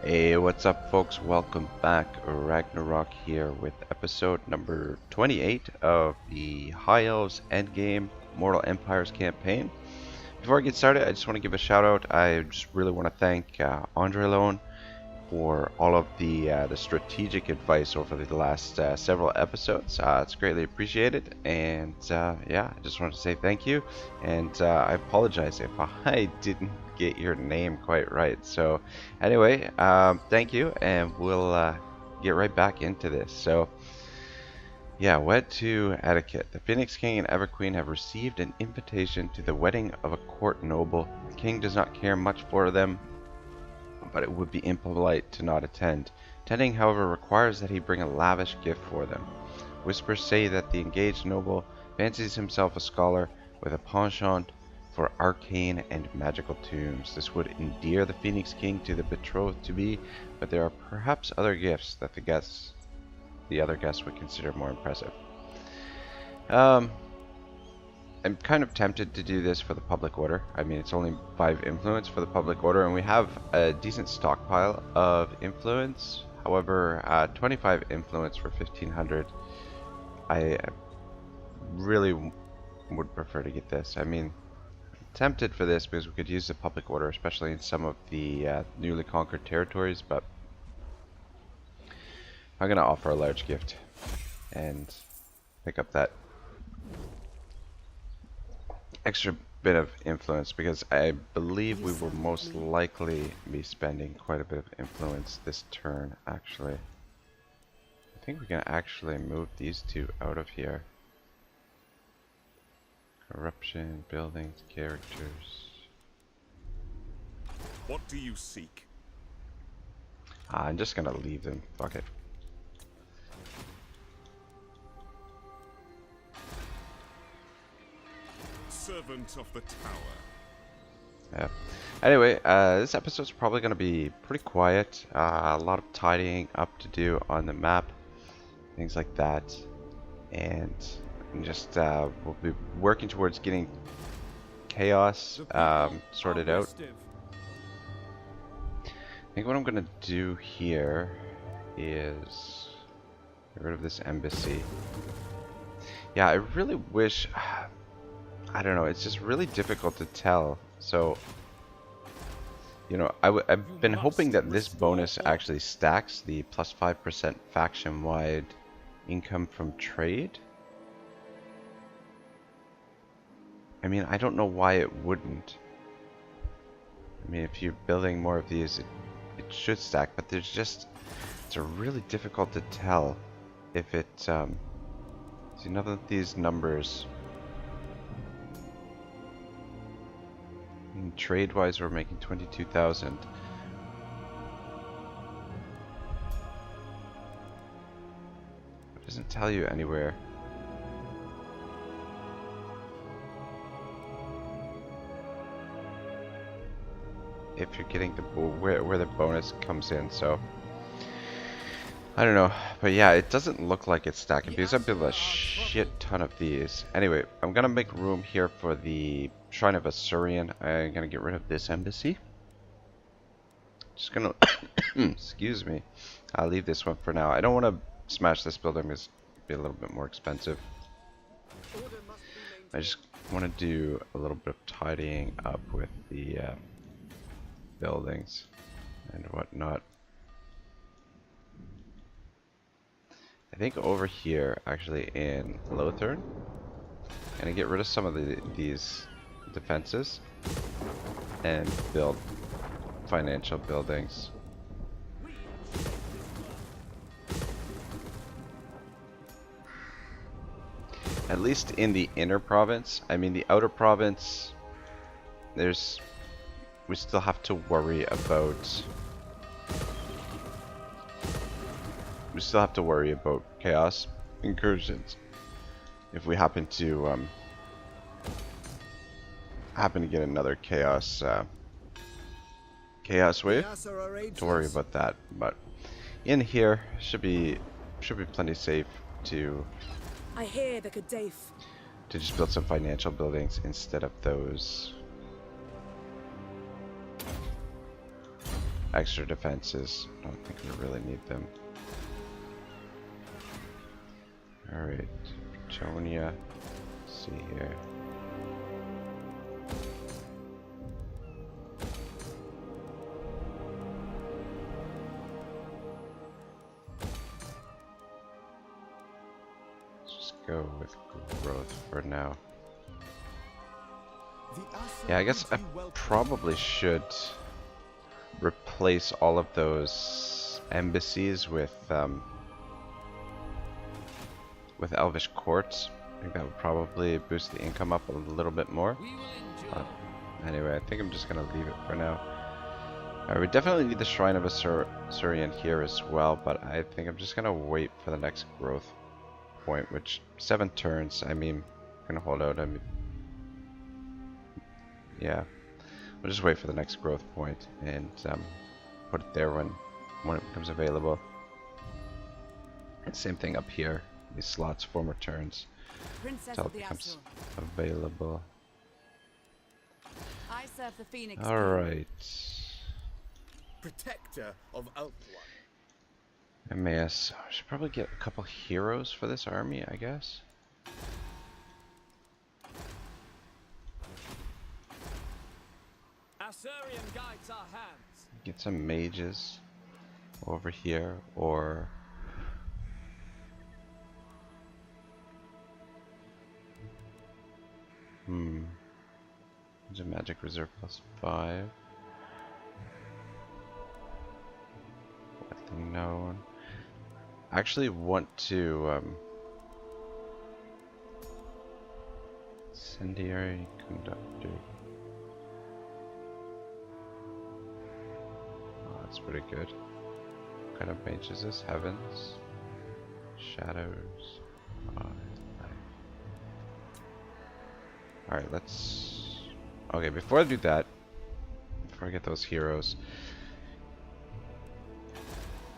Hey, what's up, folks? Welcome back. Ragnarok here with episode number 28 of the High Elves Endgame Mortal Empires campaign. Before I get started, I just want to give a shout out. I just really want to thank Andre Lone for all of the strategic advice over the last several episodes. It's greatly appreciated, and yeah, I just wanted to say thank you, and I apologize if I didn't get your name quite right. So anyway, thank you, and we'll get right back into this. So yeah, wed to etiquette. The Phoenix King and Ever Queen have received an invitation to the wedding of a court noble. The king does not care much for them, but it would be impolite to not attend. Attending, however, requires that he bring a lavish gift for them. Whispers say that the engaged noble fancies himself a scholar with a penchant for arcane and magical tombs. This would endear the Phoenix King to the betrothed-to-be, but there are perhaps other gifts that the other guests would consider more impressive. I'm kind of tempted to do this for the public order. I mean, it's only 5 influence for the public order, and we have a decent stockpile of influence. However, 25 influence for 1500, I really would prefer to get this. I mean, I'm tempted for this because we could use the public order, especially in some of the newly conquered territories, but I'm going to offer a large gift and pick up that extra bit of influence, because I believe we will most likely be spending quite a bit of influence this turn. Actually, I think we can actually move these two out of here. Corruption, buildings, characters. What do you seek? I'm just gonna leave them. Fuck it. Servant of the tower. Yeah. Anyway, this episode's probably going to be pretty quiet. A lot of tidying up to do on the map, things like that, and just we'll be working towards getting chaos sorted out. I think what I'm going to do here is get rid of this embassy. Yeah, I really wish. I don't know, it's just really difficult to tell. So, you know, I've been hoping that this bonus actually stacks the plus 5% faction-wide income from trade. I mean, I don't know why it wouldn't. I mean, if you're building more of these, it should stack, but there's just, it's really difficult to tell if it, see, none of these numbers. Trade-wise, we're making 22,000. It doesn't tell you anywhere. If you're getting the where the bonus comes in, so I don't know, but yeah, it doesn't look like it's stacking because I built a shit ton of these. Anyway, I'm gonna make room here for the Shrine of Assyrian. I'm gonna get rid of this embassy. Just gonna excuse me. I'll leave this one for now. I don't want to smash this building. It's be a little bit more expensive. I just want to do a little bit of tidying up with the buildings and whatnot. I think over here, actually in Lothern, I'm gonna get rid of some of these defenses and build financial buildings. At least in the inner province. I mean, the outer province, we still have to worry about. We still have to worry about chaos incursions if we happen to get another chaos wave. To worry about that, but in here should be plenty safe to just build some financial buildings instead of those extra defenses. I don't think we really need them. Alright, Tonia. Let's see here. Let's just go with growth for now. Yeah, I guess I probably should replace all of those embassies with Elvish courts. I think that would probably boost the income up a little bit more. Anyway, I think I'm just gonna leave it for now. Alright, we definitely need the Shrine of Assyrian here as well, but I think I'm just gonna wait for the next growth point, which 7 turns. I mean, I'm gonna hold out. I mean, yeah, we'll just wait for the next growth point and put it there when it becomes available. And same thing up here. These slots, 4 more turns until it becomes available. I serve the Phoenix. All right. Protector of Outlaw. MAS. I should probably get a couple heroes for this army, I guess. Assyrian guides our hands. Get some mages over here, or there's a magic reserve +5. Widely known. I actually want to incendiary conductor. Oh, that's pretty good. What kind of mage is this? Heavens, shadows. Alright, let's... Okay, before I do that, before I get those heroes...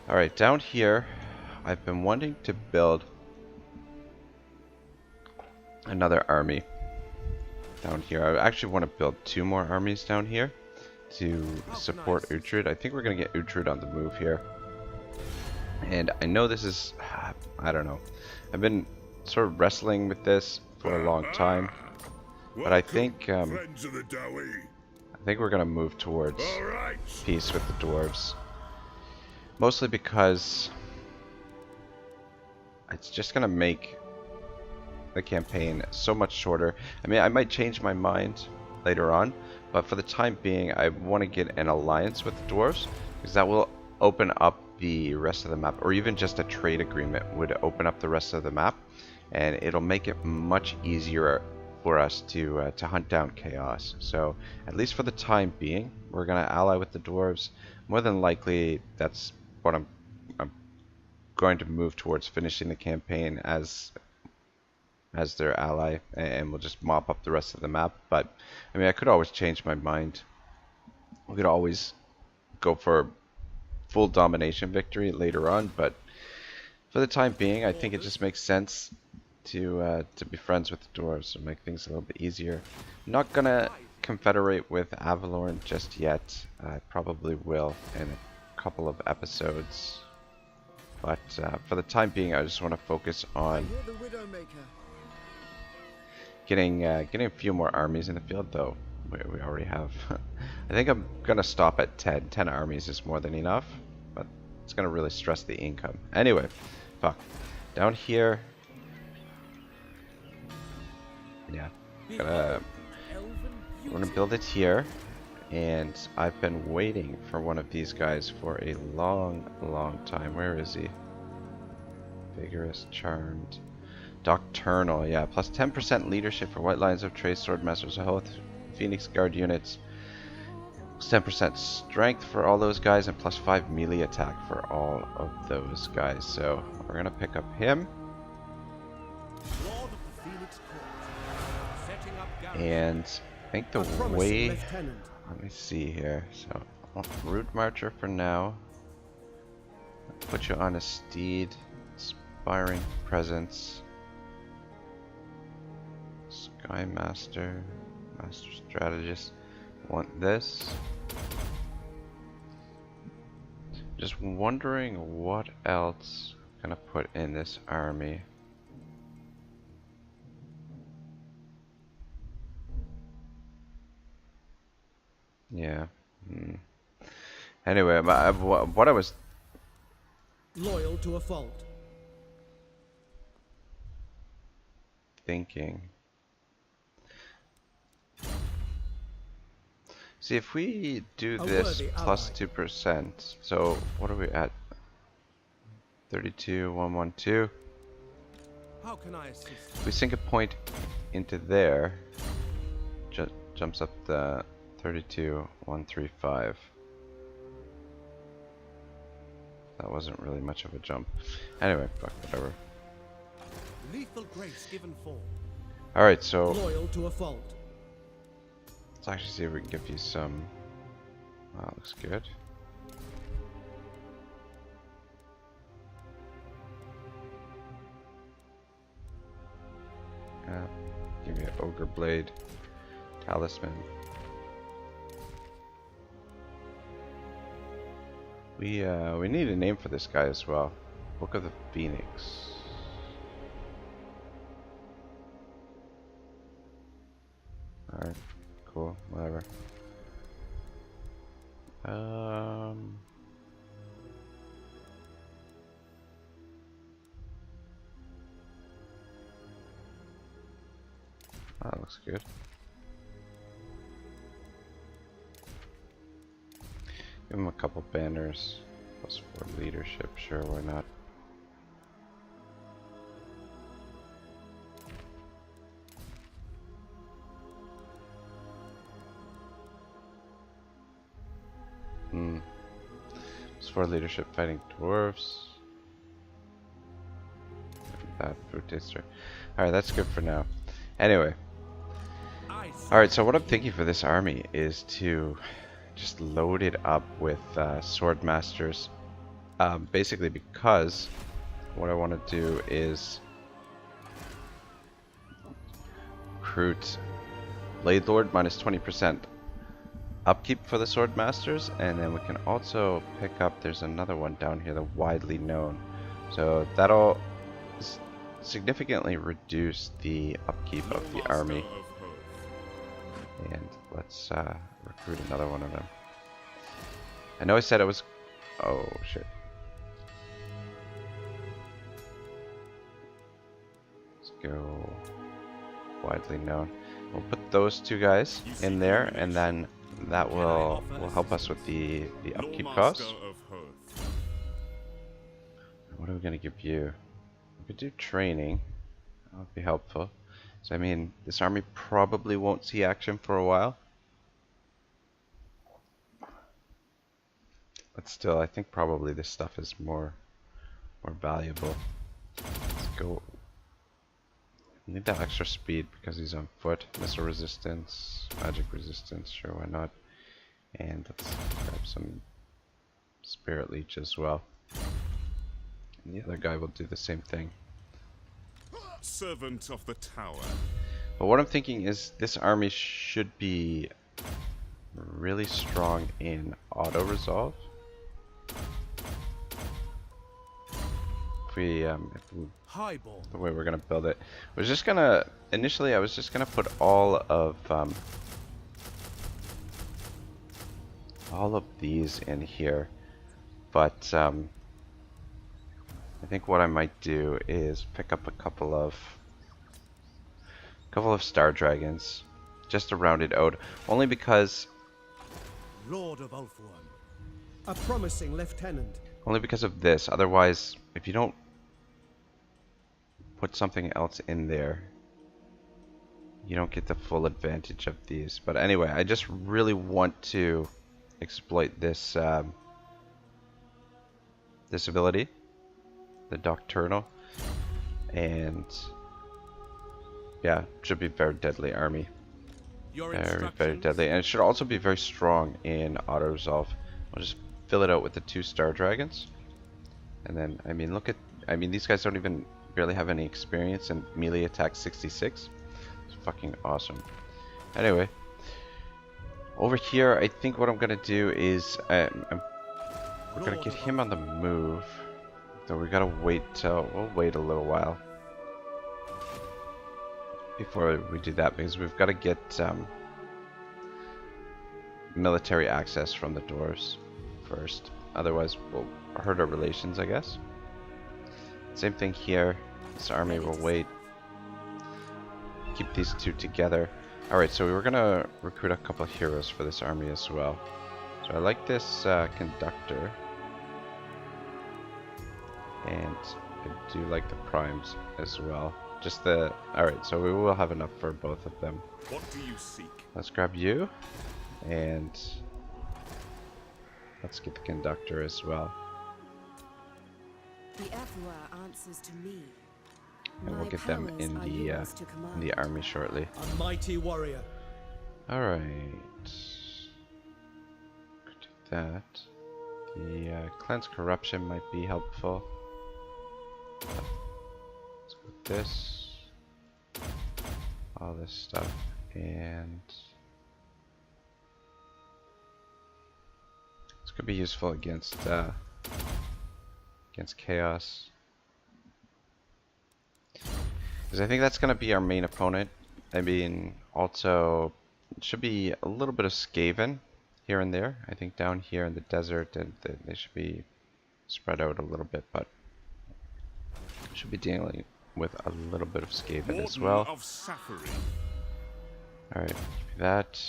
Alright, down here, I've been wanting to build another army down here. I actually want to build 2 more armies down here to support Uhtred. I think we're going to get Uhtred on the move here. And I know this is... I don't know. I've been sort of wrestling with this for a long time. But I think we're gonna move towards peace with the dwarves, mostly because it's just gonna make the campaign so much shorter. I mean, I might change my mind later on, but for the time being, I want to get an alliance with the dwarves because that will open up the rest of the map, or even just a trade agreement would open up the rest of the map, and it'll make it much easier for us to hunt down chaos. So at least for the time being, we're gonna ally with the dwarves. More than likely, that's what I'm going to move towards, finishing the campaign as their ally, and we'll just mop up the rest of the map. But I mean, I could always change my mind. We could always go for full domination victory later on, but for the time being, I think it just makes sense to be friends with the dwarves and make things a little bit easier. I'm not gonna confederate with Avalorn just yet. I probably will in a couple of episodes, but for the time being, I just want to focus on getting a few more armies in the field. Though we already have. I think I'm gonna stop at 10. 10 armies is more than enough, but it's gonna really stress the income. Anyway, fuck. Down here. Yeah, I'm gonna build it here, and I've been waiting for one of these guys for a long time. Where is he? Vigorous, charmed, doctrinal. Yeah, plus 10% leadership for White Lions of Trace, Sword Masters of Oath, Phoenix Guard units. 10% strength for all those guys, and plus 5 melee attack for all of those guys. So we're gonna pick up him. And I think the way, let me see here. So, Root Marcher for now. Put you on a steed. Inspiring Presence. Sky Master. Master Strategist. Want this. Just wondering what else I'm gonna put in this army. Yeah. Anyway, what I was Loyal to a fault. thinking. See, if we do this plus 2%, so what are we at? 32, 112. How can I assist? If we sink a point into there, jumps up the 32, 135. That wasn't really much of a jump. Anyway, fuck, whatever. Lethal grace given form. Alright, so Loyal to a fault. let's actually see if we can give you some. That looks good. Give me an ogre blade, talisman. We need a name for this guy as well. Book of the Phoenix. Alright, cool, whatever. That looks good. Give him a couple banners. +4 leadership, sure, why not? +4 leadership fighting dwarves. That fruit taster. Alright, that's good for now. Anyway. Alright, so what I'm thinking for this army is to just load it up with sword masters. Basically because what I want to do is recruit Blade Lord minus 20% upkeep for the sword masters, and then we can also pick up, there's another one down here, the widely known. So that'll significantly reduce the upkeep of the army. And let's recruit another one of them. I know I said it was... Oh, shit. Let's go widely known. We'll put those two guys in there, and then that will help us with the upkeep costs. What are we going to give you? We could do training. That would be helpful. So I mean, this army probably won't see action for a while. But still, I think probably this stuff is more valuable. Let's go. Need that extra speed because he's on foot. Missile resistance, magic resistance, sure, why not? And let's grab some spirit leech as well. And the other guy will do the same thing. Servant of the tower. But what I'm thinking is this army should be really strong in auto resolve. If we the way we're gonna build it, I was just gonna initially I was just gonna put all of these in here, but I think what I might do is pick up a couple of star dragons just to round it out, only because Lord of Ulthuan. A promising lieutenant. Only because of this. Otherwise, if you don't put something else in there, you don't get the full advantage of these. But anyway, I just really want to exploit this this ability, the Doctrinal, and yeah, should be very deadly army. Very deadly, and it should also be very strong in auto resolve. I'll just fill it out with the 2 star dragons, and then I mean, look at, I mean, these guys don't even barely have any experience in melee attack 66. It's fucking awesome. Anyway, over here, I think what I'm gonna do is I'm we're gonna Lord get of him on the move. Though we gotta wait till, we'll wait a little while before we do that, because we've got to get military access from the dwarves first. Otherwise, we'll hurt our relations, I guess. Same thing here. This army will wait. Keep these two together. Alright, so we were gonna recruit a couple of heroes for this army as well. So I like this conductor. And I do like the primes as well. Just the... Alright, so we will have enough for both of them. What do you seek? Let's grab you. And let's get the conductor as well. The Emperor answers to me. And we'll get them in the army shortly. A mighty warrior. Alright. Do that. The cleanse corruption might be helpful. Let's go with this. All this stuff. And this could be useful against chaos. Because I think that's going to be our main opponent. I mean, also, it should be a little bit of Skaven here and there. I think down here in the desert, and they should be spread out a little bit, but should be dealing with a little bit of Skaven as well. Of Safari. Alright, that.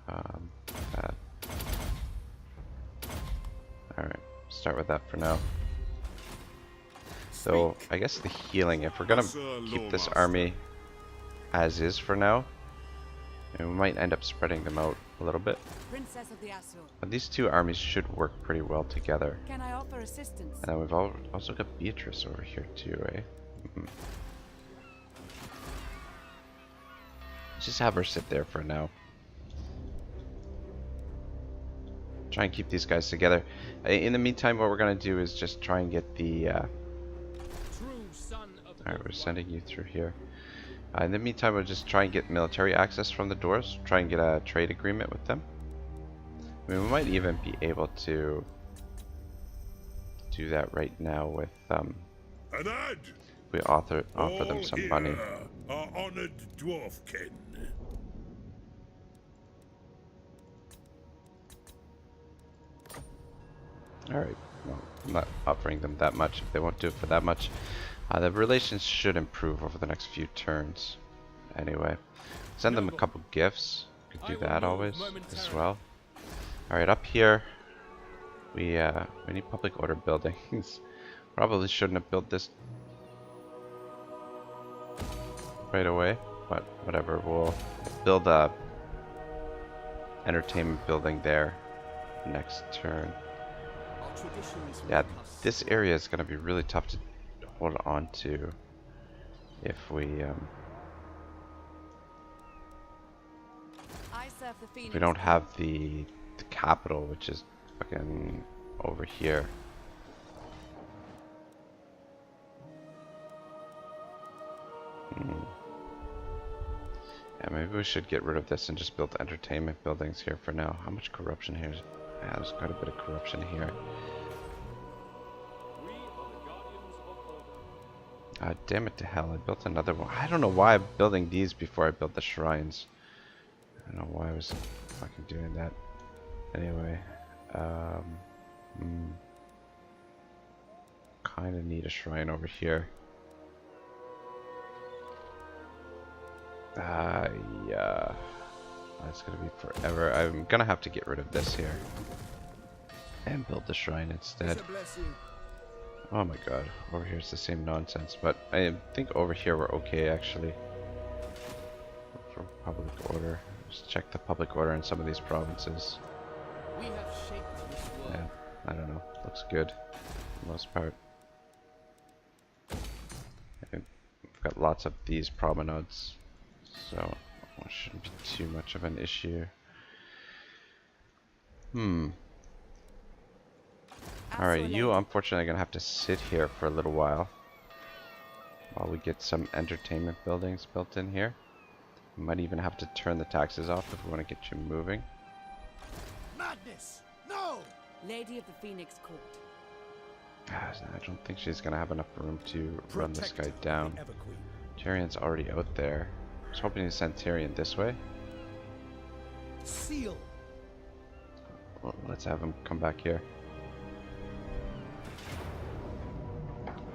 That. Alright, start with that for now. So, I guess the healing, if we're gonna keep this army as is for now, and we might end up spreading them out a little bit. Princess of the Azure. But these two armies should work pretty well together. Can I offer assistance? And then we've also got Beatrice over here too, eh? Just have her sit there for now. Try and keep these guys together. In the meantime, what we're gonna do is just try and get the alright, we're sending you through here. In the meantime, we'll just try and get military access from the dwarves. Try and get a trade agreement with them. I mean, we might even be able to do that right now with we offer them some money. Our honored dwarfkin. Alright, well, I'm not offering them that much if they won't do it for that much. The relations should improve over the next few turns. Anyway, send them a couple gifts. Could do that always as well. Alright, up here we need public order buildings. Probably shouldn't have built this right away, but whatever. We'll build a entertainment building there next turn. Yeah, this area is going to be really tough to hold on to if we don't have the capital, which is fucking over here. Yeah, maybe we should get rid of this and just build entertainment buildings here for now. How much corruption here? Yeah, there's quite a bit of corruption here. Damn it to hell, I built another one. I don't know why I'm building these before I built the shrines. I don't know why I was fucking doing that. Anyway, kinda need a shrine over here. Yeah. That's gonna be forever. I'm gonna have to get rid of this here. And build the shrine instead. Oh my god, over here it's the same nonsense, but I think over here we're okay actually. For public order. Just check the public order in some of these provinces. We have shaped this world. Yeah, I don't know. Looks good for the most part. We've got lots of these promenades, so it shouldn't be too much of an issue. Alright, you unfortunately are going to have to sit here for a little while we get some entertainment buildings built in here. We might even have to turn the taxes off if we want to get you moving. Madness! No! Lady of the Phoenix Court. I don't think she's gonna have enough room to run this guy Protector of down. the Everqueen. Tyrion's already out there. I was hoping to send Tyrion this way. Seal. Well, let's have him come back here.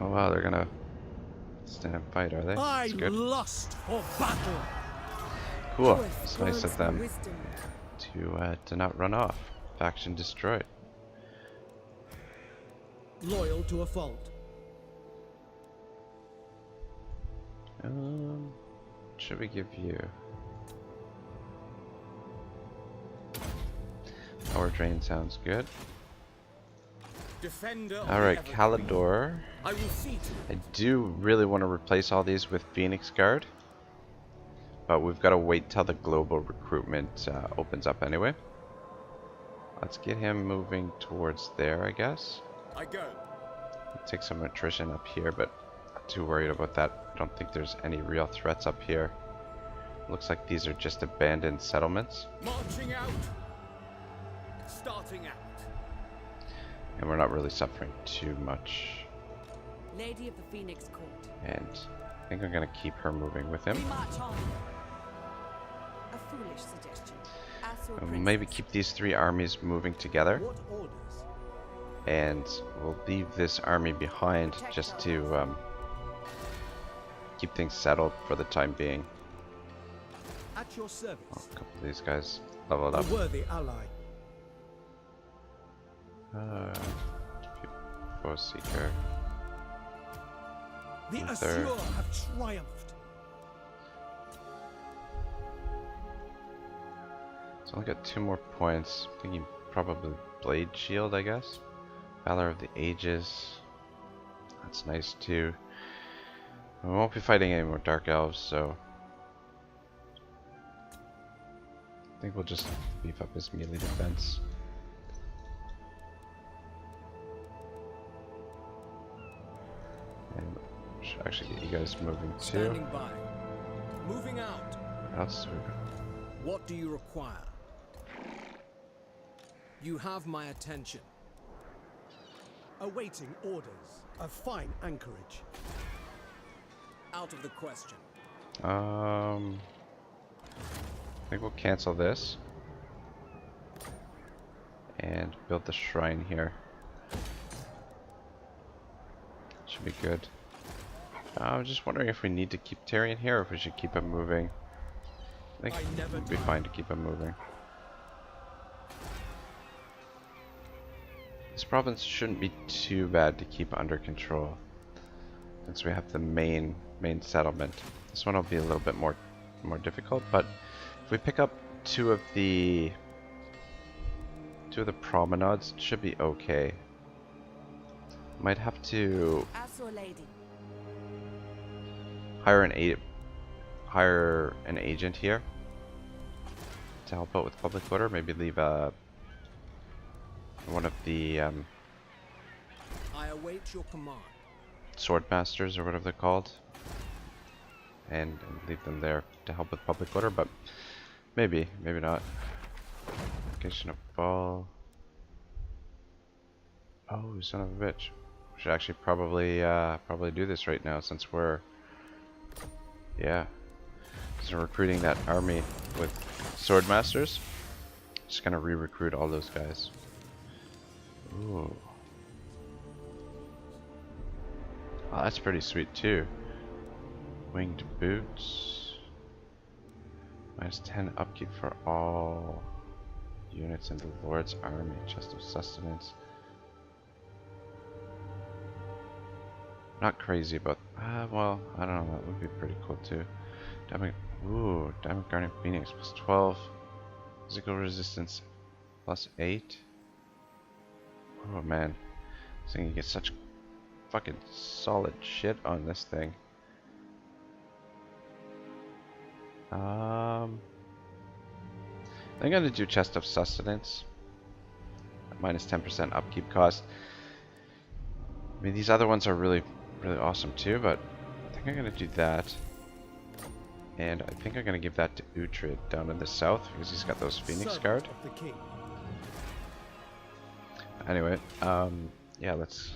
Oh wow, they're gonna stand and fight, are they? I That's good. lust for battle. Cool. Yours It's nice of grants me them wisdom. to not run off. Faction destroyed. Loyal to a fault. Should we give you power drain? Sounds good. Defender of Alright, the Everqueen. Calidor. I will see to I do really want to replace all these with Phoenix Guard, but we've got to wait till the global recruitment opens up anyway. Let's get him moving towards there, I guess. I go. Take some attrition up here, but not too worried about that. I don't think there's any real threats up here. Looks like these are just abandoned settlements, Marching out. Starting out. and we're not really suffering too much. Lady of the Phoenix Court. And I think I'm going to keep her moving with him. We march on. A foolish suggestion. Asur And we'll maybe princess. keep these three armies moving together, What orders? and we'll leave this army behind just to keep things settled for the time being. At your Oh, service. a couple of these guys leveled A up. worthy ally. Foe Seeker. The There. Assur have triumphed. So I got 2 more points. Thinking probably Blade Shield, I guess. Valor of the Ages. That's nice too. We won't be fighting any more Dark Elves, so I think we'll just beef up his melee defense. And should actually get you guys moving too. Standing by. Moving out. What else do we got? What do you require? You have my attention. Awaiting orders. A fine anchorage. Out of the question. I think we'll cancel this and build the shrine here. Should be good. I'm just wondering if we need to keep Tyrion here or if we should keep him moving. I think I never it'd be fine to keep him moving. This province shouldn't be too bad to keep under control, since we have the main settlement. This one will be a little bit more difficult, but if we pick up two of the promenades, it should be okay. Might have to Asur lady. hire an agent here to help out with public order. Maybe leave one of the I await your command. sword masters or whatever they're called, and leave them there to help with public order, but maybe not. Location of ball. Oh, son of a bitch. We should actually probably do this right now, since we're recruiting that army with sword masters. Just gonna re-recruit all those guys. Ooh. Oh, that's pretty sweet too. Winged boots. -10 upkeep for all units in the Lord's army. Chest of sustenance. Not crazy, but well, I don't know. That would be pretty cool too. Diamond Guardian Phoenix +12. Physical resistance +8. Oh man, this thing, you get such fucking solid shit on this thing. I think I'm gonna do Chest of Sustenance. -10% upkeep cost. I mean, these other ones are really awesome too, but I think I'm gonna do that. And I think I'm gonna give that to Uhtred down in the south because he's got those Phoenix Servant Guard. of the king. Anyway, yeah, let's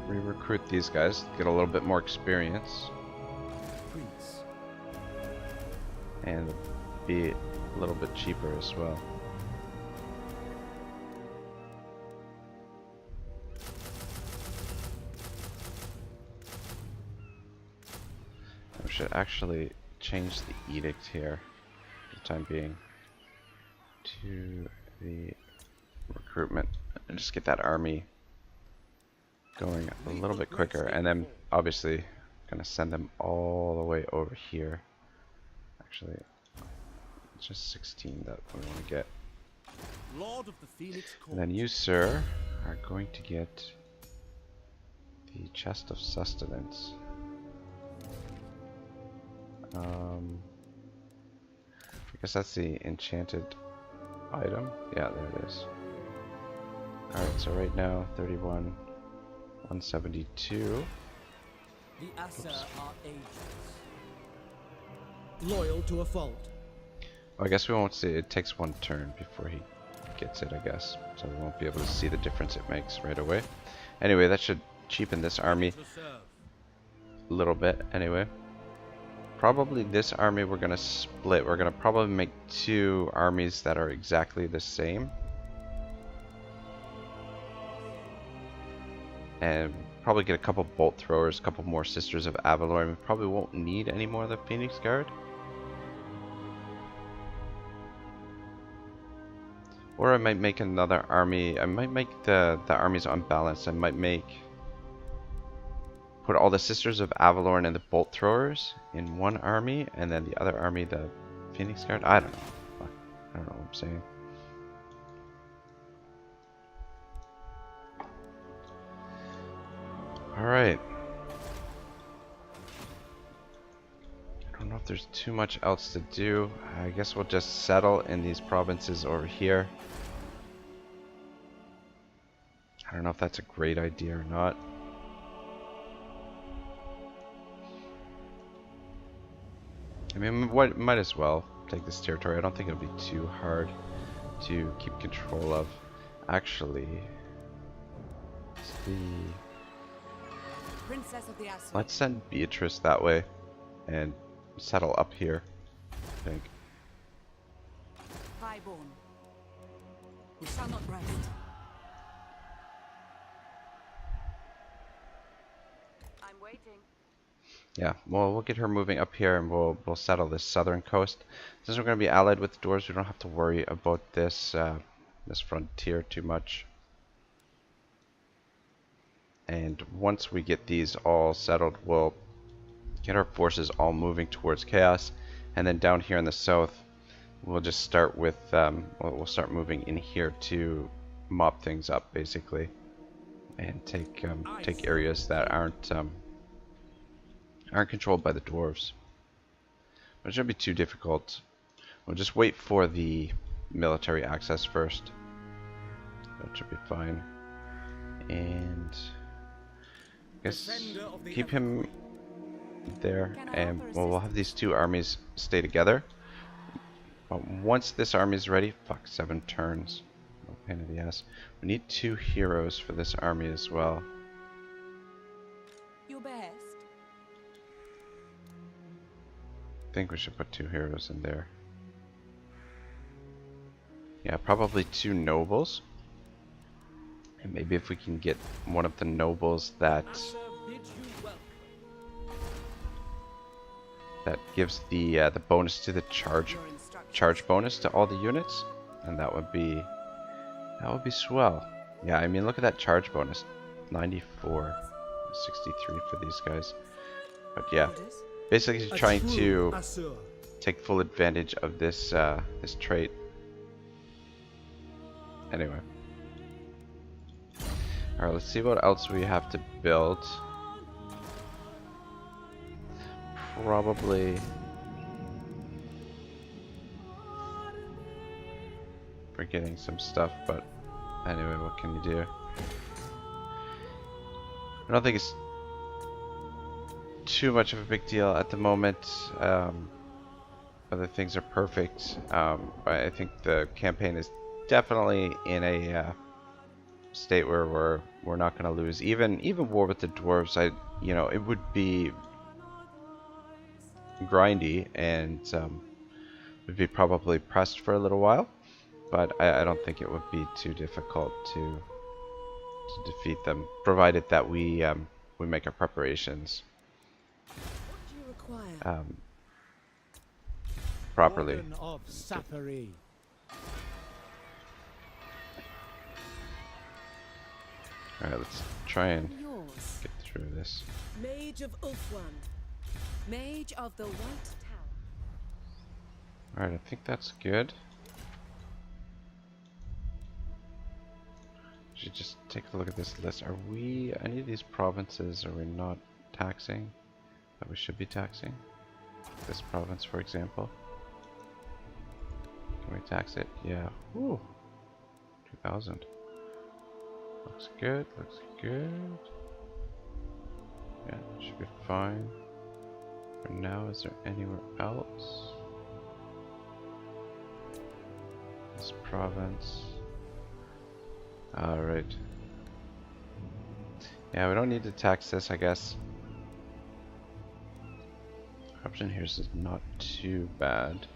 re-recruit these guys, get a little bit more experience, Prince. and be a little bit cheaper as well. We should actually change the edict here for the time being to the recruitment and just get that army going a little bit quicker, and then obviously gonna send them all the way over here. Actually, it's just 16 that we want to get. Lord of the Phoenix Court. And then you, sir, are going to get the chest of sustenance. I guess that's the enchanted item. Yeah, there it is. Alright, so right now 31, 172. The Aesir are ageless. Loyal to a fault. Oh, I guess we won't see. It takes one turn before he gets it, I guess. So we won't be able to see the difference it makes right away. Anyway, that should cheapen this army To serve. a little bit anyway. Probably this army we're gonna split. We're gonna probably make two armies that are exactly the same. And probably get a couple bolt throwers, a couple more Sisters of Avalon. We probably won't need any more of the Phoenix Guard. Or I might make another army. I might make the armies unbalanced. I might put all the Sisters of Avalon and the bolt throwers in one army, and then the other army the Phoenix Guard. I don't know. I don't know what I'm saying. Alright. I don't know if there's too much else to do. I guess we'll just settle in these provinces over here. I don't know if that's a great idea or not. I mean, might as well take this territory. I don't think it'll be too hard to keep control of. Actually, Princess of the Aesir. let's send Beatrice that way and settle up here, I think. Highborn. We shall not rest. I'm waiting. Yeah, well, we'll get her moving up here, and we'll settle this southern coast. Since we're going to be allied with the dwarves, we don't have to worry about this this frontier too much. And once we get these all settled, we'll get our forces all moving towards chaos, and then down here in the south, we'll just start with we'll start moving in here to mop things up, basically, and take areas that aren't controlled by the dwarves. But it shouldn't be too difficult. We'll just wait for the military access first. That should be fine. And I guess keep him there, and we'll have these two armies stay together. But once this army is ready, fuck, 7 turns. No pain in the ass. We need 2 heroes for this army as well. Your behest. I think we should put 2 heroes in there. Yeah, probably 2 nobles. And maybe if we can get one of the nobles that gives the bonus to the charge bonus to all the units, and that would be swell. Yeah, I mean, look at that charge bonus, 94, 63 for these guys. But yeah, basically he's trying to take full advantage of this this trait. Anyway, all right, let's see what else we have to build. Probably forgetting some stuff, but anyway, what can you do? I don't think it's too much of a big deal at the moment. Other things are perfect, but I think the campaign is definitely in a state where we're not going to lose. Even war with the dwarves, it would be grindy and would be probably pressed for a little while, but I don't think it would be too difficult to defeat them, provided that we make our preparations What do you require? properly. Warden of Sappery. Alright, let's try and Yours. get through this. Mage of Ulfwan. Mage of the White Tower. Alright, I think that's good. Should just take a look at this list. Are we, any of these provinces, are we not taxing that we should be taxing? This province, for example. Can we tax it? Yeah. Woo! 2,000. Looks good, looks good. Yeah, should be fine. For now, is there anywhere else? This province. Alright. Yeah, we don't need to tax this, I guess. Corruption here is not too bad.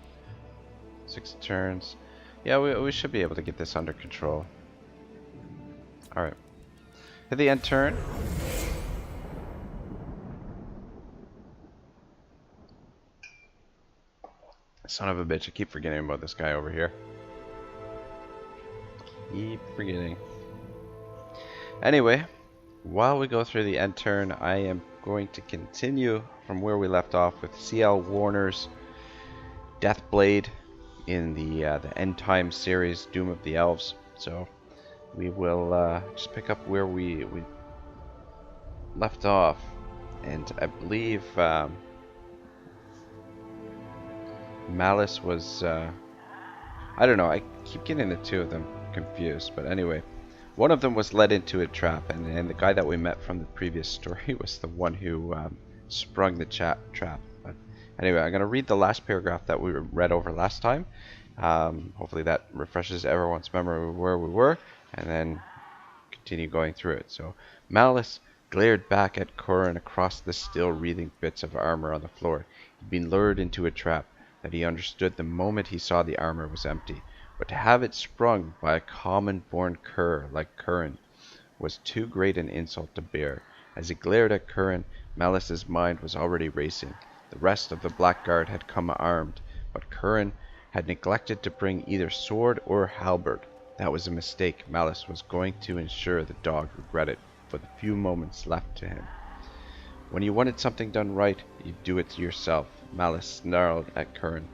6 turns. Yeah, we should be able to get this under control. Alright. Hit the end turn. Son of a bitch, I keep forgetting about this guy over here. Keep forgetting. Anyway, while we go through the end turn, I am going to continue from where we left off with C.L. Warner's Deathblade in the End Time series, Doom of the Elves. So we will just pick up where we left off, and I believe Malice was I don't know, I keep getting the two of them confused, but anyway, one of them was led into a trap, and the guy that we met from the previous story was the one who sprung the trap. But anyway, I'm going to read the last paragraph that we read over last time. Hopefully that refreshes everyone's memory of where we were, and then continue going through it. So, Malice glared back at Curran across the still wreathing bits of armor on the floor. He'd been lured into a trap that he understood the moment he saw the armor was empty. But to have it sprung by a common-born cur like Curran was too great an insult to bear. As he glared at Curran, Malice's mind was already racing. The rest of the Blackguard had come armed, but Curran had neglected to bring either sword or halberd. That was a mistake Malice was going to ensure the dog regretted for the few moments left to him. When you wanted something done right, you'd do it yourself, Malice snarled at Curran.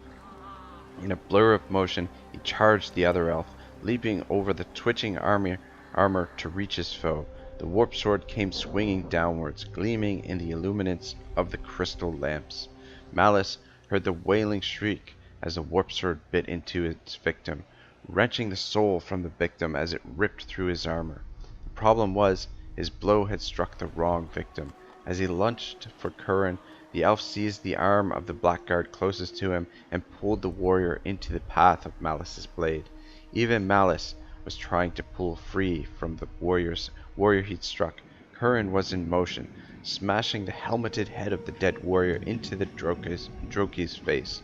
In a blur of motion, he charged the other elf, leaping over the twitching armor to reach his foe. The warp sword came swinging downwards, gleaming in the illuminance of the crystal lamps. Malice heard the wailing shriek as the warp sword bit into its victim, wrenching the soul from the victim as it ripped through his armor. The problem was, his blow had struck the wrong victim. As he lunged for Curran, the elf seized the arm of the blackguard closest to him and pulled the warrior into the path of Malice's blade. Even Malice was trying to pull free from the warrior he'd struck. Curran was in motion, smashing the helmeted head of the dead warrior into the Droki's face.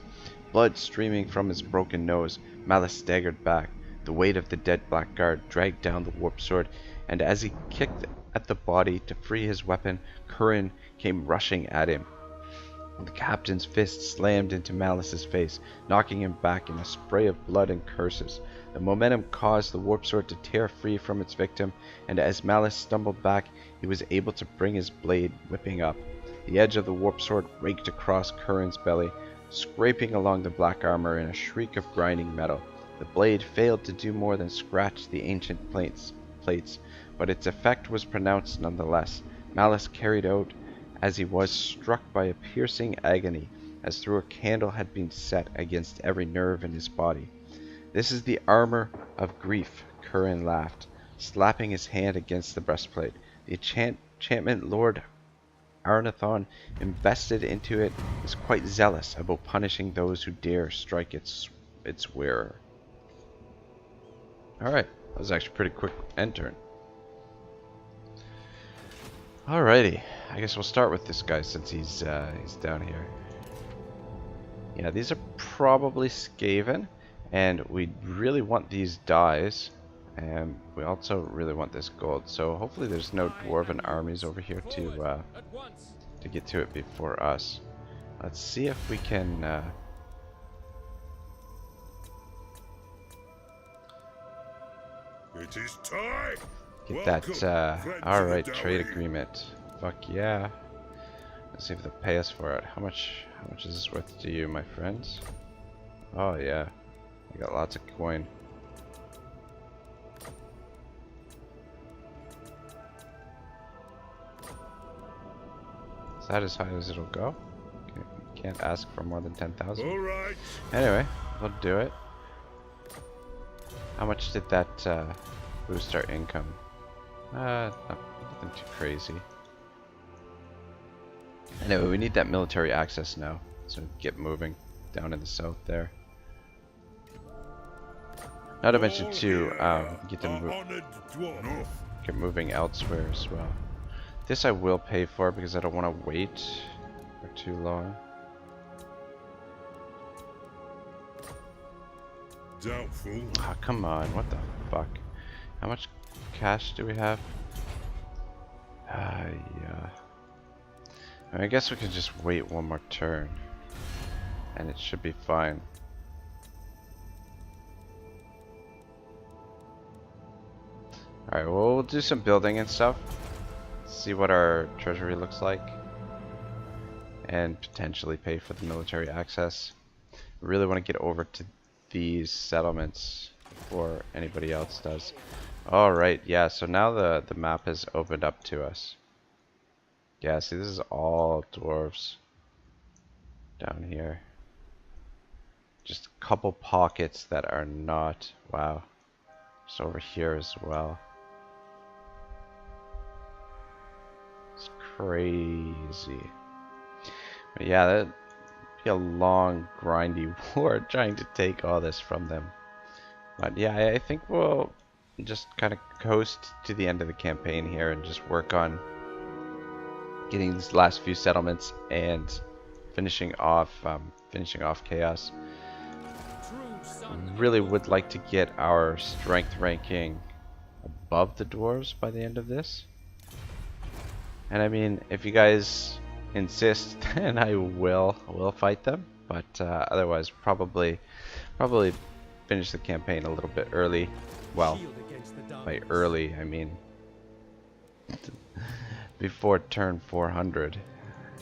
Blood streaming from his broken nose, Malice staggered back. The weight of the dead blackguard dragged down the warp sword, and as he kicked at the body to free his weapon, Curran came rushing at him. The captain's fist slammed into Malice's face, knocking him back in a spray of blood and curses. The momentum caused the warp sword to tear free from its victim, and as Malice stumbled back, he was able to bring his blade whipping up. The edge of the warp sword raked across Curran's belly, scraping along the black armor in a shriek of grinding metal. The blade failed to do more than scratch the ancient plates, but its effect was pronounced nonetheless. Malice carried out as he was struck by a piercing agony, as though a candle had been set against every nerve in his body. "This is the armor of grief," Curran laughed, slapping his hand against the breastplate. "The enchantment Lord Arnathon invested into it is quite zealous about punishing those who dare strike its wearer." Alright, that was actually a pretty quick end turn. Alrighty, I guess we'll start with this guy since he's down here. Yeah, these are probably Skaven, and we really want these dyes, and we also really want this gold. So hopefully there's no dwarven armies over here to get to it before us. Let's see if we can. It is time. Get Welcome, that, friends of alright, the trade Dowry. agreement. Fuck yeah. Let's see if they'll pay us for it. How much is this worth to you, my friends? Oh yeah. I got lots of coin. Is that as high as it'll go? Okay, can't ask for more than 10,000. All right. Anyway, we'll do it. How much did that boost our income? Nothing too crazy. Anyway, we need that military access now, so get moving down in the south there. Not to mention too, get them Honored dwarf. get moving elsewhere as well. This I will pay for because I don't want to wait for too long. Doubtful. Ah, come on, what the fuck? How much cash do we have? Yeah. I guess we can just wait one more turn, and it should be fine. Alright, well, we'll do some building and stuff. See what our treasury looks like. And potentially pay for the military access. We really want to get over to these settlements before anybody else does. Alright, yeah, so now the map has opened up to us. Yeah, see, this is all dwarves down here. Just a couple pockets that are not. Wow. Just over here as well. It's crazy. But yeah, that'd be a long, grindy war trying to take all this from them. But yeah, I think we'll just kind of coast to the end of the campaign here and just work on getting these last few settlements and finishing off chaos. Really would like to get our strength ranking above the dwarves by the end of this. And I mean, if you guys insist, then I will fight them. But otherwise, probably finish the campaign a little bit early. Well, by early I mean before turn 400.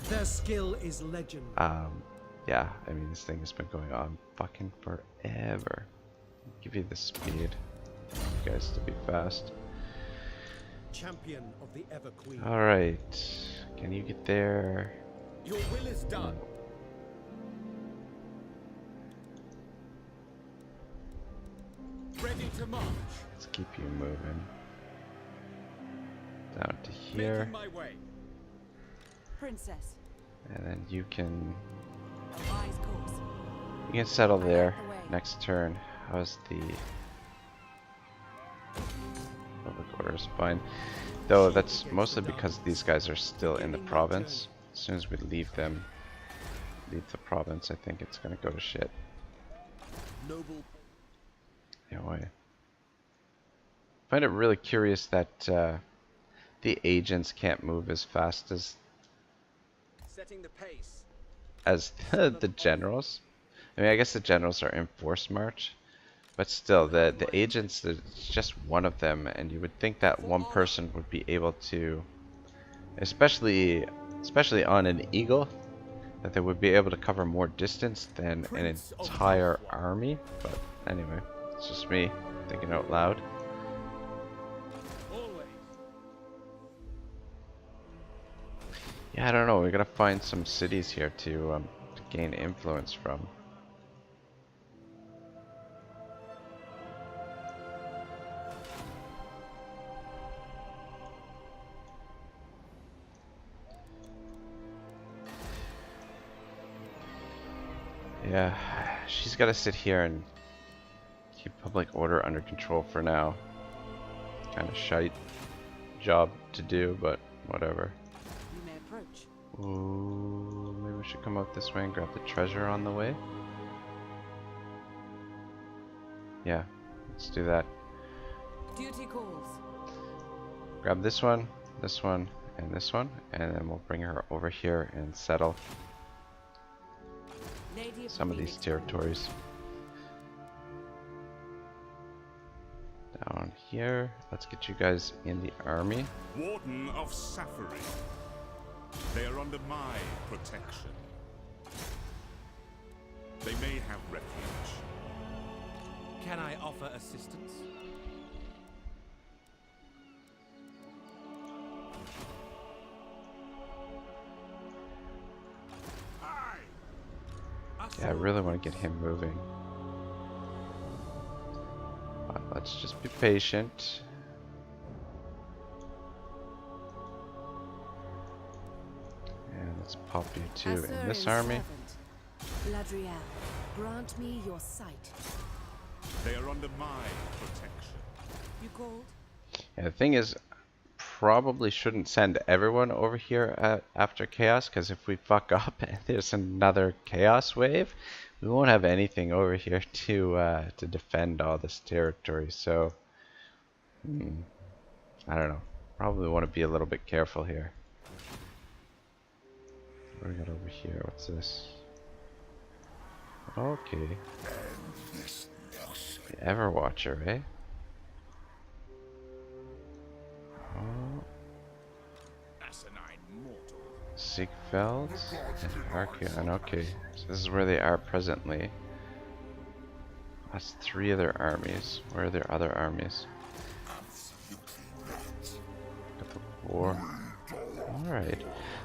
Their skill is legend. Yeah, I mean, this thing has been going on fucking forever. Give you the speed, you guys, to be fast. Champion of the Ever Queen. Alright, can you get there? Your will is done. Ready to march. Let's keep you moving. Down to here. Making my way. Princess, And then you can a wise course. settle I'm there. out the way. Next turn. How's the public orders? Fine. Though that's mostly because these guys are still in the province. As soon as we leave the province, I think it's gonna go to shit. Noble. Yeah, why? I find it really curious that the agents can't move as fast as Setting the pace. the generals. I mean, I guess the generals are in forced march, but still, the agents, there's just one of them, and you would think that one person would be able to, especially on an eagle, that they would be able to cover more distance than an entire army. But anyway, it's just me thinking out loud. Always. Yeah, I don't know. We gotta find some cities here to gain influence from. Yeah, she's gotta sit here and keep public order under control for now. Kind of shite job to do, but whatever. You may approach. Ooh, maybe we should come up this way and grab the treasure on the way. Yeah, let's do that. Duty calls. Grab this one, and this one, and then we'll bring her over here and settle Lady some of these territories. Down here, let's get you guys in the army. Warden of Safari. They are under my protection. They may have refuge. Can I offer assistance? Yeah, I really want to get him moving. But let's just be patient. And let's pop you two in this army. Ladriel, grant me your sight. They are under my protection. You called? Yeah, the thing is, probably shouldn't send everyone over here after chaos, because if we fuck up and there's another chaos wave, we won't have anything over here to defend all this territory. So I don't know, probably want to be a little bit careful here. What do we got over here? What's this? Okay, the Everwatcher, eh? Oh, Asinine mortal. Siegfeld and Archeon. Okay, so this is where they are presently. That's 3 of their armies. Where are their other armies? Got the war. Alright.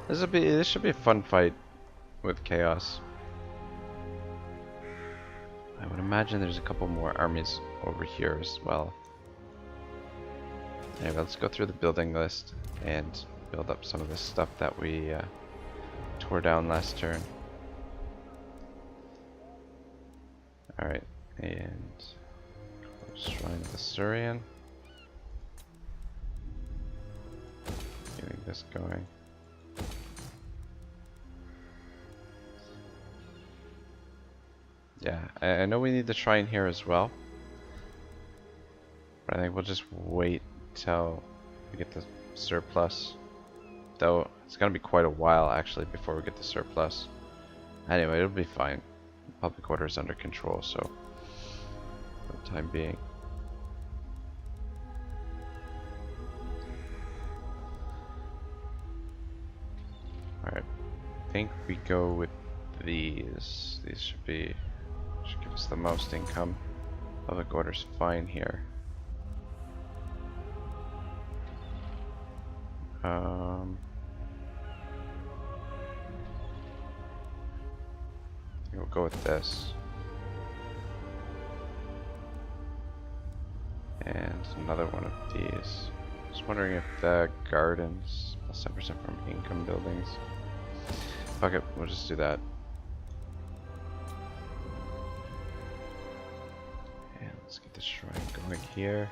This should be a fun fight with chaos. I would imagine there's a couple more armies over here as well. Anyway, let's go through the building list and build up some of the stuff that we tore down last turn. Alright, and Shrine of the Tyrion. Getting this going. Yeah, I know we need the shrine here as well. But I think we'll just wait till we get the surplus. Though it's gonna be quite a while actually before we get the surplus. Anyway, it'll be fine. Public order is under control, so for the time being. Alright. I think we go with these. These should give us the most income. Public order's fine here. We'll go with this. And another one of these. Just wondering if the gardens plus 10% from income buildings. Fuck it, we'll just do that. And let's get the shrine going here.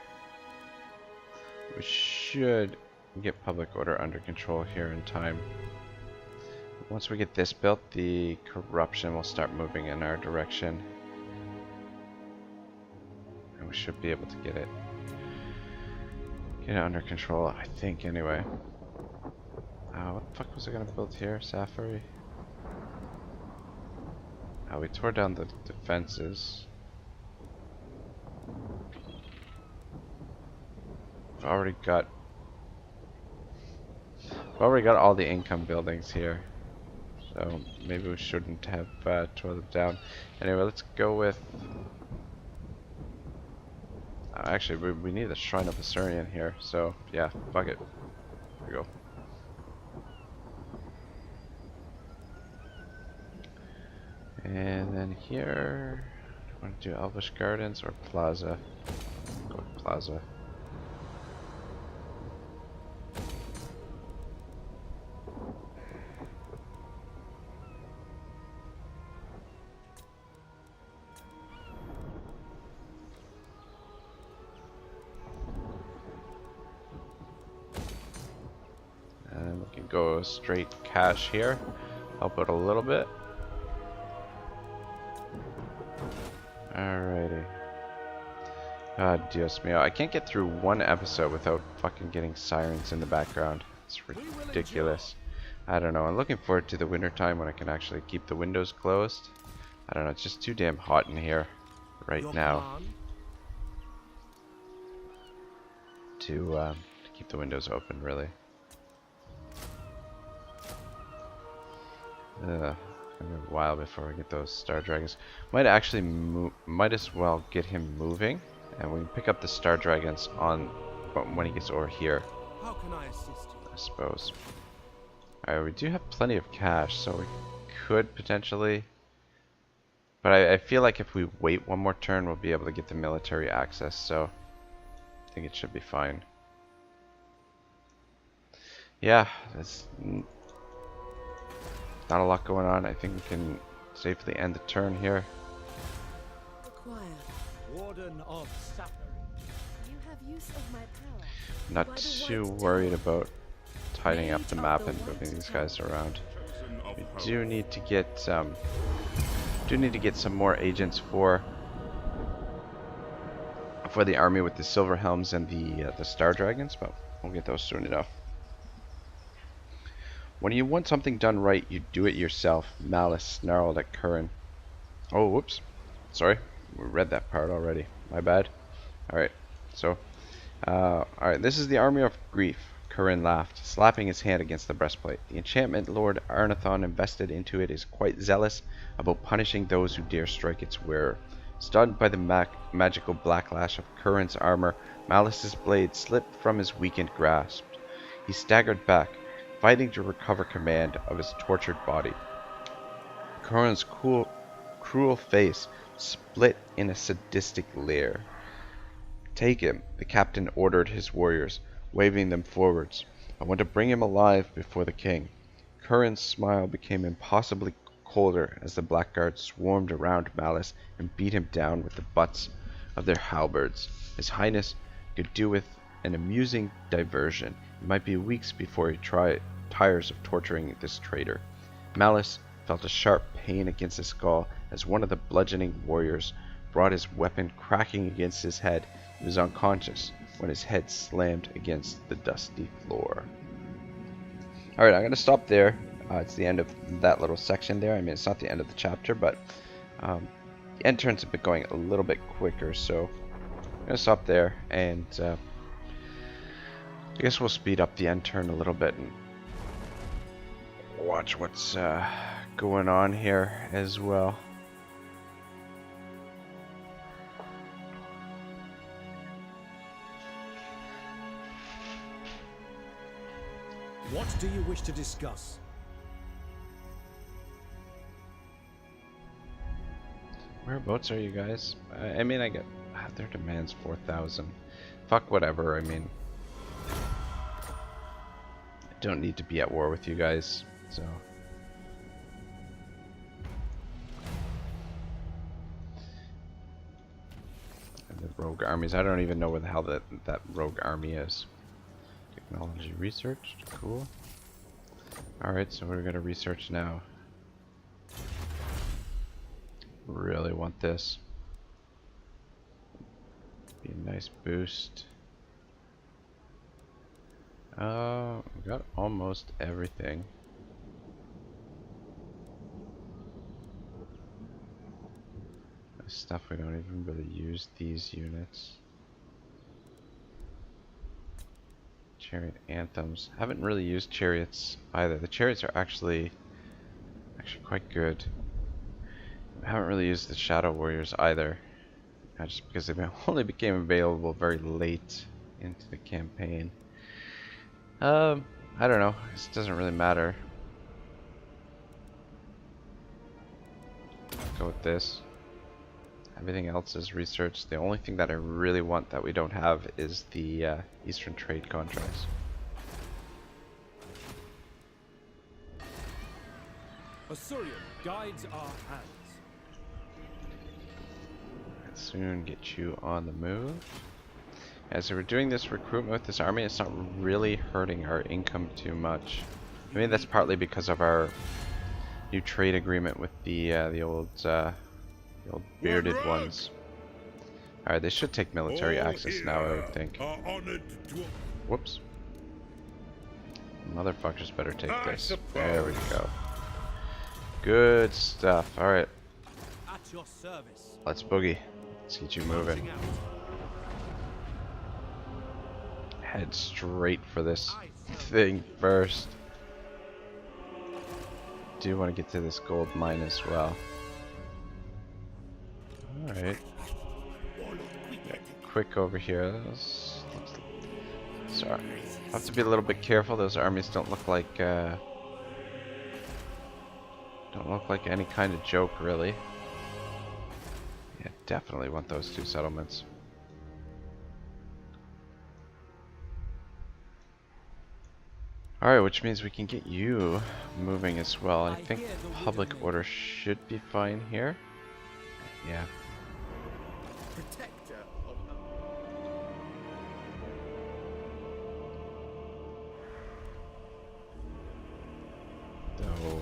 We should get public order under control here in time. Once we get this built, the corruption will start moving in our direction. And we should be able to get it under control, I think, anyway. What the fuck was I gonna build here? Safari? We tore down the defenses. We've already got all the income buildings here. So maybe we shouldn't have tore them down. Anyway, let's go with... actually, we need the Shrine of the Tyrion here. So yeah, fuck it. Here we go. And then here, do you want to do Elvish Gardens or Plaza? Go with Plaza. go straight cash here. Help out a little bit. Alrighty. God, Dios mío. I can't get through one episode without fucking getting sirens in the background. It's ridiculous. I don't know. I'm looking forward to the winter time when I can actually keep the windows closed. I don't know. It's just too damn hot in here right now to keep the windows open, really. Gonna be a while before we get those star dragons. Might actually might as well get him moving, and we can pick up the star dragons on when he gets over here. How can I assist you? I suppose. Alright, we do have plenty of cash, so we could potentially. But I feel like if we wait one more turn, we'll be able to get the military access. So I think it should be fine. Yeah, that's not a lot going on. I think we can safely end the turn here. Acquire. Warden of Sapphire. You have use of my power. Not By the too white worried tower. about tidying up the Mage map of the and moving white these guys tower. around. Chosen of We hope. do need to get some more agents for the army with the silver helms and the star dragons, but we'll get those soon enough. When you want something done right, you do it yourself. Malice snarled at Curran. Oh, whoops. Sorry, we read that part already. My bad. Alright, so alright, this is the army of grief. Curran laughed, slapping his hand against the breastplate. The enchantment Lord Arnathon invested into it is quite zealous about punishing those who dare strike its wearer. Stunned by the magical backlash of Curran's armor, Malice's blade slipped from his weakened grasp. He staggered back, fighting to recover command of his tortured body. Curran's cruel face split in a sadistic leer. Take him, the captain ordered his warriors, waving them forwards. I want to bring him alive before the king. Curran's smile became impossibly colder as the blackguards swarmed around Malice and beat him down with the butts of their halberds. His Highness could do with an amusing diversion. It might be weeks before he tires of torturing this traitor. Malice felt a sharp pain against his skull as one of the bludgeoning warriors brought his weapon cracking against his head. He was unconscious when his head slammed against the dusty floor. Alright, I'm going to stop there. It's the end of that little section there. I mean, it's not the end of the chapter, but the end turns have been going a little bit quicker, so I'm going to stop there, and I guess we'll speed up the end turn a little bit and watch what's going on here as well. What do you wish to discuss? Whereabouts are you guys? I mean, I get their demands 4,000. Fuck whatever. I mean, I don't need to be at war with you guys, so. And the rogue armies. I don't even know where the hell that rogue army is. Technology researched. Cool. Alright, so we're gonna research now. Really want this. Be a nice boost. We got almost everything. Stuff we don't even really use these units. Chariot anthems. Haven't really used chariots either. The chariots are actually quite good. I haven't really used the Shadow Warriors either, just because they only became available very late into the campaign. I don't know. This doesn't really matter. Go with this. Everything else is researched. The only thing that I really want that we don't have is the Eastern trade contracts. Assyrian guides our hands. I'll soon get you on the move. As we're doing this recruitment with this army, it's not really hurting our income too much. Maybe that's partly because of our new trade agreement with the old bearded ones. Alright, they should take military All access now, I would think. are honored to... Whoops. Motherfuckers better take I this. There we suppose. go. Good stuff. Alright, At your service. let's boogie. Let's get you moving. Marching out. Head straight for this Aye, sir. thing first. Do want to get to this gold mine as well. Alright. Quick over here. Sorry. Have to be a little bit careful. Those armies don't look like any kind of joke, really. Yeah, definitely want those two settlements. Alright, which means we can get you moving as well. I think public order should be fine here. Yeah. Protector of Though,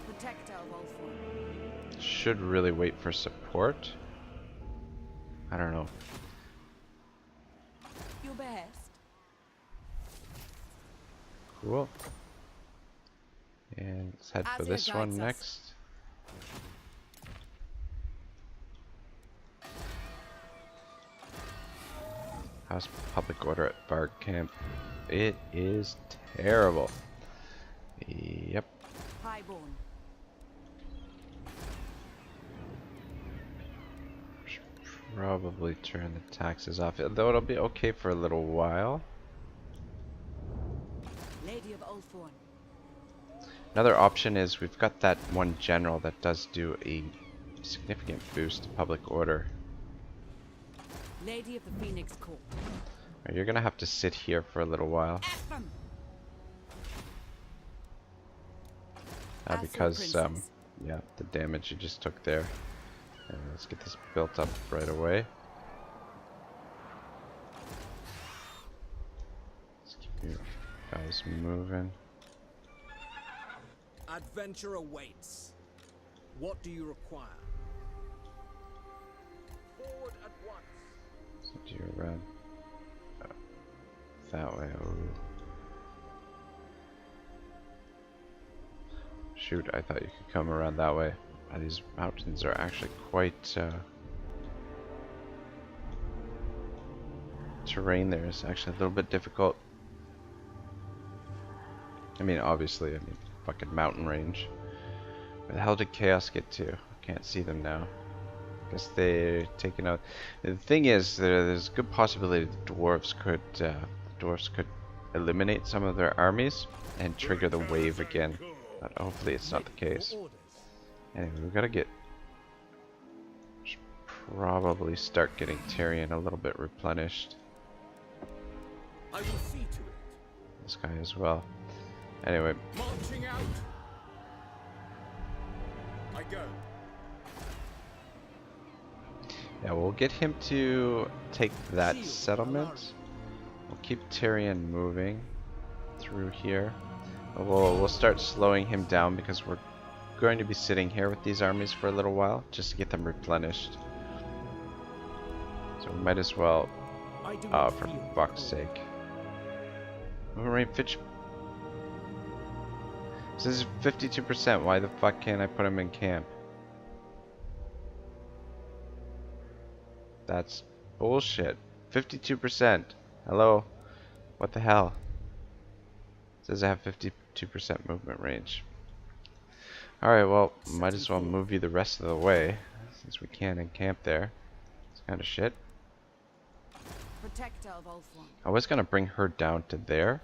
Protector of all form. should really wait for support. I don't know. Your behest. Cool. And let's head for As this it one guides us. next. How's public order at Varg Camp? It is terrible. Yep. Highborn. Should probably turn the taxes off, though it'll be okay for a little while. Lady of Ulthorn. Another option is we've got that one general that does do a significant boost to public order. Lady of the Phoenix Court. You're gonna have to sit here for a little while. Ephraim. As your Because princess. yeah, the damage you just took there. Let's get this built up right away. Let's keep you guys moving. adventure awaits. What do you require? Forward at once. So do you run that way? Ooh. Shoot, I thought you could come around that way. These mountains are actually quite terrain there is actually a little bit difficult. I mean, obviously, fucking mountain range. Where the hell did Chaos get to? I can't see them now. Guess they're taken out. The thing is, there's a good possibility the dwarves could eliminate some of their armies and trigger the wave again. But hopefully it's not the case. Anyway, we gotta get... should probably start getting Tyrion a little bit replenished. I will see to it. This guy as well. Anyway, Marching out. I go. yeah, we'll get him to take that settlement. We'll keep Tyrion moving through here. But we'll start slowing him down because we're going to be sitting here with these armies for a little while just to get them replenished. So we might as well, for fuck's sake. Overrate Fitch. This is 52%. Why the fuck can't I put him in camp? That's bullshit. 52%. Hello? What the hell? It says I have 52% movement range. Alright, well, might as well move you the rest of the way, since we can't encamp there. It's kind of shit. Protector of Ulthorn. I was gonna bring her down to there.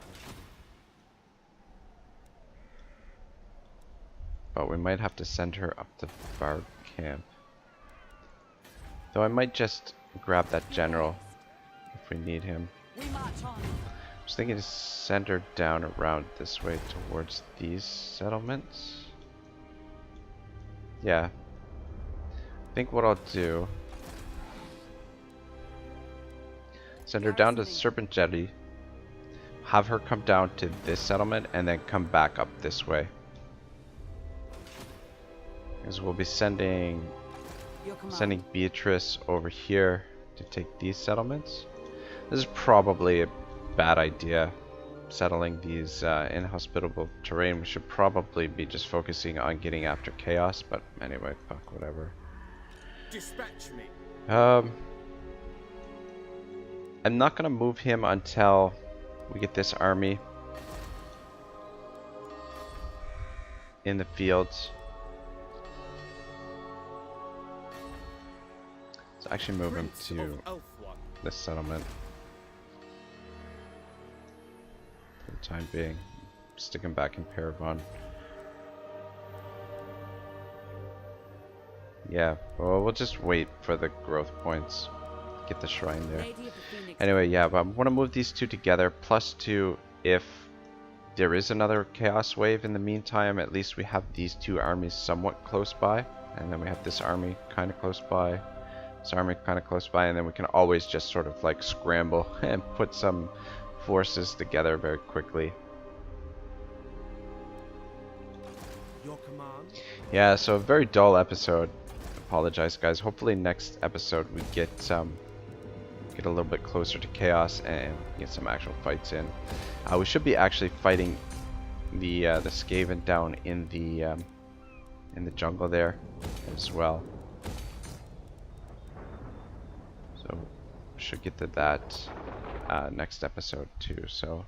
But we might have to send her up to Varg Camp. Though I might just grab that general if we need him. We march on. I was thinking to send her down around this way towards these settlements. Yeah. I think what I'll do... send her down to Serpent Jetty. have her come down to this settlement and then come back up this way. Because we'll be sending Beatrice over here to take these settlements. This is probably a bad idea, settling these inhospitable terrain. We should probably be just focusing on getting after chaos, but anyway, fuck, whatever. Dispatch me. I'm not gonna move him until we get this army in the fields. Let's actually move him to this settlement for the time being. Stick him back in Paragon. Yeah, well, we'll just wait for the growth points. Get the shrine there. Anyway, yeah, but I want to move these two together. +2 if there is another chaos wave in the meantime. At least we have these two armies somewhat close by. And then we have this army kind of close by. This army kind of close by. And then we can always just sort of like scramble and put some forces together very quickly. Your command? Yeah, so a very dull episode. Apologize, guys. Hopefully next episode we get a little bit closer to chaos and get some actual fights in. We should be actually fighting the Skaven down in the jungle there as well. So we should get to that next episode too. So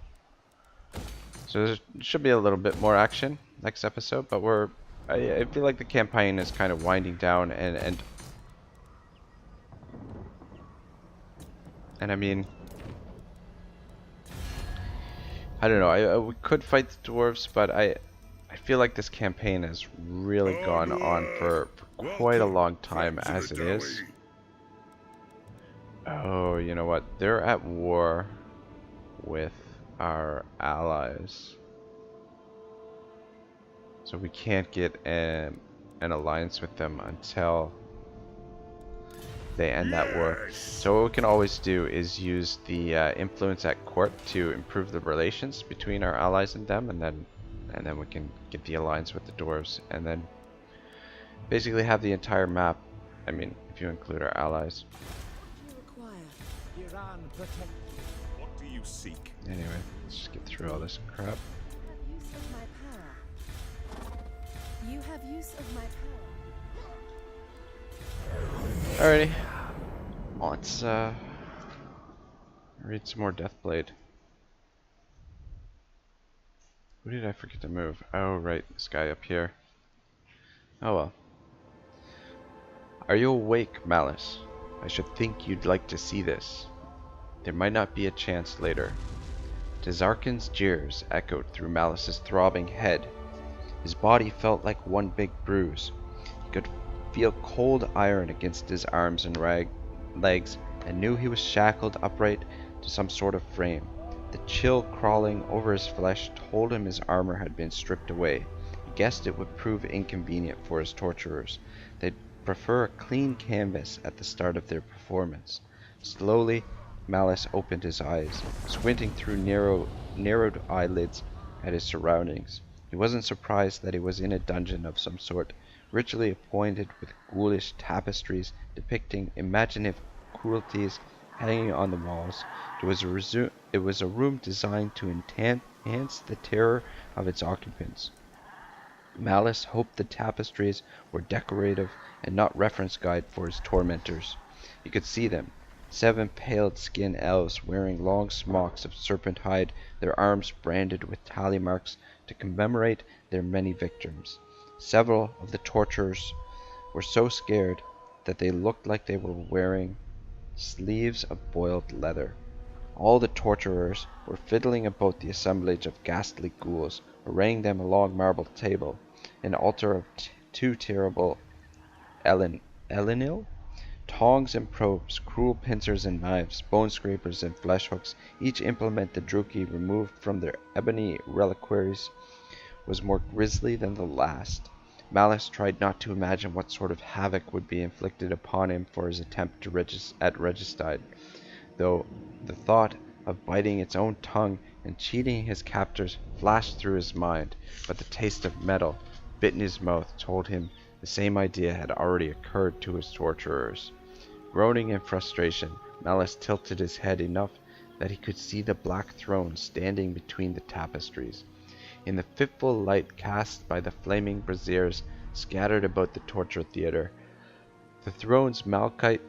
there should be a little bit more action next episode, but I feel like the campaign is kind of winding down, and I mean, I don't know. We could fight the dwarves, but I feel like this campaign has really gone on for quite a long time as it is. Oh, you know what? They're at war with our allies. So we can't get an alliance with them until they end that war. So what we can always do is use the influence at court to improve the relations between our allies and them, and then we can get the alliance with the dwarves, and then basically have the entire map. I mean, if you include our allies. What do you seek? Anyway, let's just get through all this crap. You have use of my power. Alrighty, let's read some more Deathblade. Who did I forget to move? Oh right, this guy up here. Oh well. Are you awake, Malice? I should think you'd like to see this. There might not be a chance later. Tazarkin's jeers echoed through Malice's throbbing head. His body felt like one big bruise. He could feel cold iron against his arms and legs, and knew he was shackled upright to some sort of frame. The chill crawling over his flesh told him his armor had been stripped away. He guessed it would prove inconvenient for his torturers. They'd prefer a clean canvas at the start of their performance. Slowly, Malice opened his eyes, squinting through narrowed eyelids at his surroundings. He wasn't surprised that he was in a dungeon of some sort, richly appointed with ghoulish tapestries depicting imaginative cruelties hanging on the walls. It was a room designed to enhance the terror of its occupants. Malice hoped the tapestries were decorative and not reference guide for his tormentors. He could see them. 7 paled-skinned elves wearing long smocks of serpent hide, their arms branded with tally marks to commemorate their many victims. Several of the torturers were so scared that they looked like they were wearing sleeves of boiled leather. All the torturers were fiddling about the assemblage of ghastly ghouls, arraying them along marble table, an altar of 2 terrible Elenil. Tongs and probes, cruel pincers and knives, bone scrapers and flesh hooks, each implement the Druki removed from their ebony reliquaries, was more grisly than the last. Malice tried not to imagine what sort of havoc would be inflicted upon him for his attempt at regicide, though the thought of biting its own tongue and cheating his captors flashed through his mind, but the taste of metal bit in his mouth told him the same idea had already occurred to his torturers. Groaning in frustration, Malus tilted his head enough that he could see the black throne standing between the tapestries. In the fitful light cast by the flaming braziers scattered about the torture theater, the throne's malachite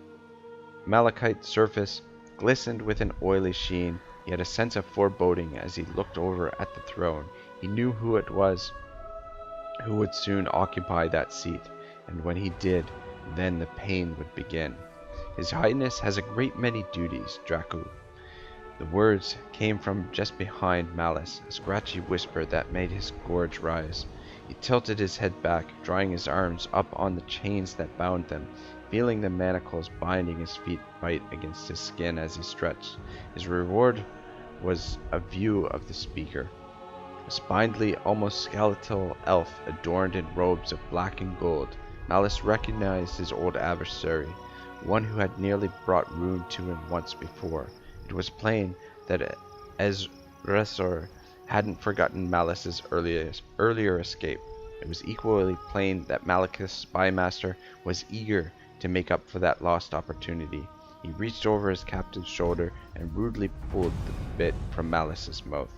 surface glistened with an oily sheen. He had a sense of foreboding as he looked over at the throne. He knew who it was who would soon occupy that seat, and when he did, then the pain would begin. His Highness has a great many duties, Dracu. The words came from just behind Malus, a scratchy whisper that made his gorge rise. He tilted his head back, drawing his arms up on the chains that bound them, feeling the manacles binding his feet bite against his skin as he stretched. His reward was a view of the speaker. A spindly, almost skeletal elf adorned in robes of black and gold. Malus recognized his old adversary, one who had nearly brought ruin to him once before. It was plain that Ezresor hadn't forgotten Malus's earlier escape. It was equally plain that Malachus Spymaster was eager to make up for that lost opportunity. He reached over his captive's shoulder and rudely pulled the bit from Malus's mouth.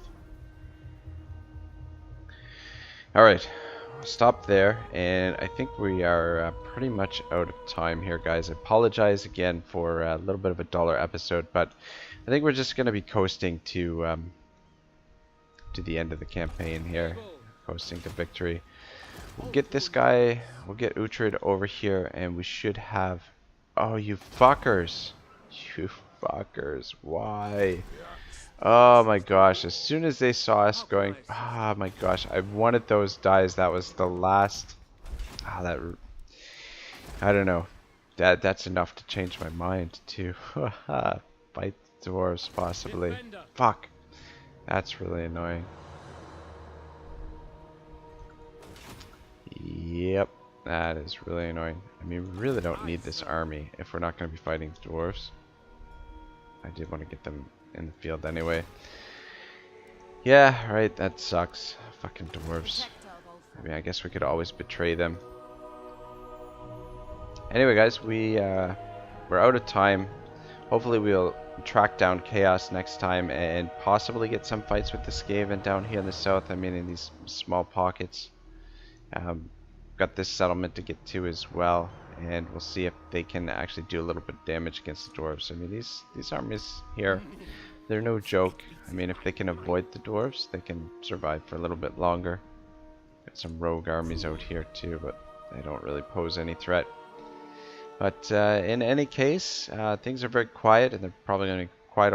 Alright, I'll stop there, and I think we are pretty much out of time here, guys. I apologize again for a little bit of a duller episode, but I think we're just going to be coasting to the end of the campaign here, coasting to victory. We'll get this guy, we'll get Uhtred over here, and we should have... Oh, you fuckers! You fuckers, why? Oh my gosh, as soon as they saw us going... Oh my gosh, I wanted those dies. That was the last... I don't know. That's enough to change my mind too. Fight dwarves, possibly. Fuck. That's really annoying. Yep, that is really annoying. I mean, we really don't need this army if we're not going to be fighting dwarves. I did want to get them in the field anyway. Yeah, right, that sucks. Fucking dwarves. I mean, I guess we could always betray them. Anyway, guys, we're out of time. Hopefully we'll track down Chaos next time and possibly get some fights with the Skaven down here in the south. I mean, in these small pockets. Got this settlement to get to as well, and we'll see if they can actually do a little bit of damage against the dwarves. I mean, these armies here, they're no joke. I mean, if they can avoid the dwarves, they can survive for a little bit longer. Got some rogue armies out here too, but they don't really pose any threat. But in any case, things are very quiet, and they're probably going to be quiet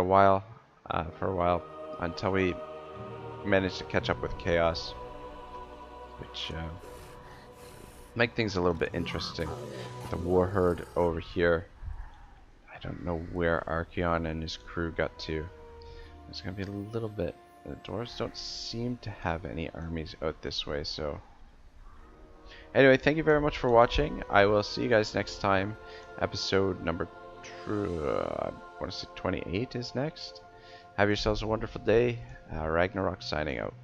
for a while until we manage to catch up with Chaos, which make things a little bit interesting. The war herd over here. I don't know where Archeon and his crew got to. It's going to be a little bit... The dwarves don't seem to have any armies out this way, so... Anyway, thank you very much for watching. I will see you guys next time. Episode number... I want to say 28 is next. Have yourselves a wonderful day. Ragnarok signing out.